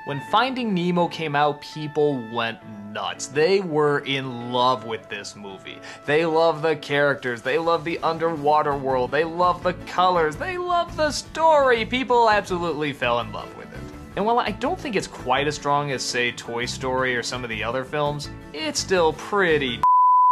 When Finding Nemo came out, people went nuts. They were in love with this movie. They love the characters, they love the underwater world, they love the colors, they love the story. People absolutely fell in love with it. And while I don't think it's quite as strong as, say, Toy Story or some of the other films, it's still pretty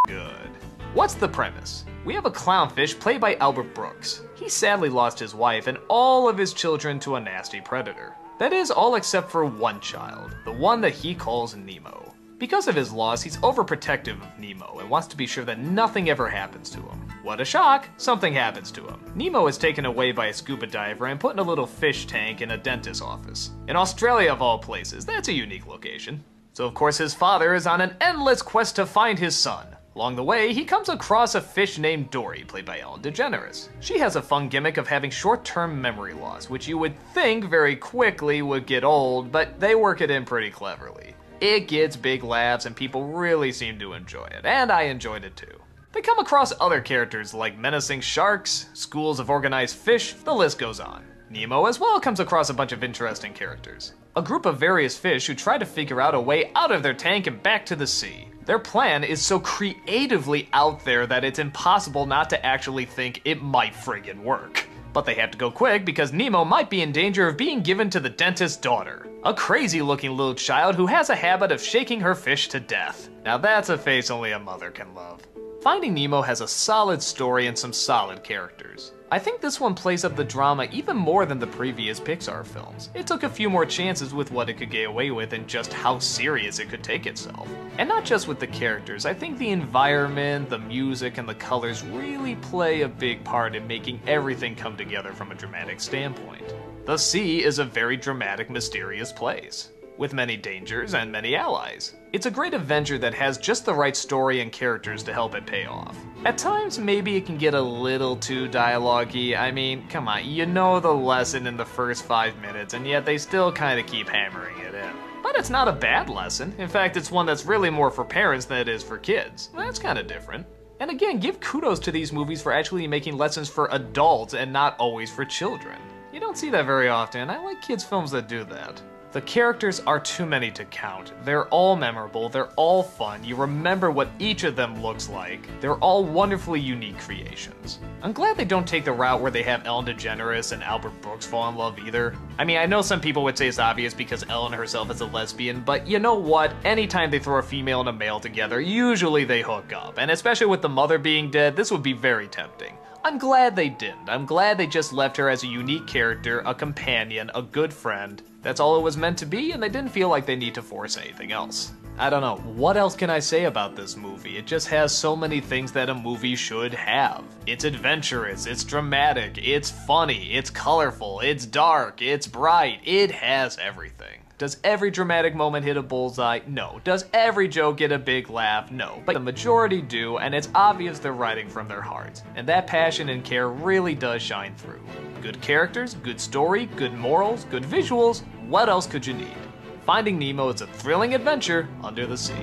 good. What's the premise? We have a clownfish played by Albert Brooks. He sadly lost his wife and all of his children to a nasty predator. That is, all except for one child, the one that he calls Nemo. Because of his loss, he's overprotective of Nemo and wants to be sure that nothing ever happens to him. What a shock! Something happens to him. Nemo is taken away by a scuba diver and put in a little fish tank in a dentist's office. In Australia of all places, that's a unique location. So of course his father is on an endless quest to find his son. Along the way, he comes across a fish named Dory, played by Ellen DeGeneres. She has a fun gimmick of having short-term memory loss, which you would think very quickly would get old, but they work it in pretty cleverly. It gets big laughs and people really seem to enjoy it, and I enjoyed it too. They come across other characters like menacing sharks, schools of organized fish, the list goes on. Nemo as well comes across a bunch of interesting characters. A group of various fish who try to figure out a way out of their tank and back to the sea. Their plan is so creatively out there that it's impossible not to actually think it might friggin' work. But they have to go quick because Nemo might be in danger of being given to the dentist's daughter. A crazy looking little child who has a habit of shaking her fish to death. Now that's a face only a mother can love. Finding Nemo has a solid story and some solid characters. I think this one plays up the drama even more than the previous Pixar films. It took a few more chances with what it could get away with and just how serious it could take itself. And not just with the characters, I think the environment, the music, and the colors really play a big part in making everything come together from a dramatic standpoint. The sea is a very dramatic, mysterious place, with many dangers and many allies. It's a great adventure that has just the right story and characters to help it pay off. At times, maybe it can get a little too dialogue-y. I mean, come on, you know the lesson in the first 5 minutes, and yet they still kind of keep hammering it in. But it's not a bad lesson. In fact, it's one that's really more for parents than it is for kids. That's kind of different. And again, give kudos to these movies for actually making lessons for adults and not always for children. You don't see that very often. I like kids' films that do that. The characters are too many to count. They're all memorable, they're all fun, you remember what each of them looks like. They're all wonderfully unique creations. I'm glad they don't take the route where they have Ellen DeGeneres and Albert Brooks fall in love either. I mean, I know some people would say it's obvious because Ellen herself is a lesbian, but you know what? Anytime they throw a female and a male together, usually they hook up. And especially with the mother being dead, this would be very tempting. I'm glad they didn't. I'm glad they just left her as a unique character, a companion, a good friend. That's all it was meant to be, and they didn't feel like they need to force anything else. I don't know, what else can I say about this movie? It just has so many things that a movie should have. It's adventurous, it's dramatic, it's funny, it's colorful, it's dark, it's bright, it has everything. Does every dramatic moment hit a bullseye? No. Does every joke get a big laugh? No. But the majority do, and it's obvious they're writing from their hearts. And that passion and care really does shine through. Good characters, good story, good morals, good visuals, what else could you need? Finding Nemo is a thrilling adventure under the sea.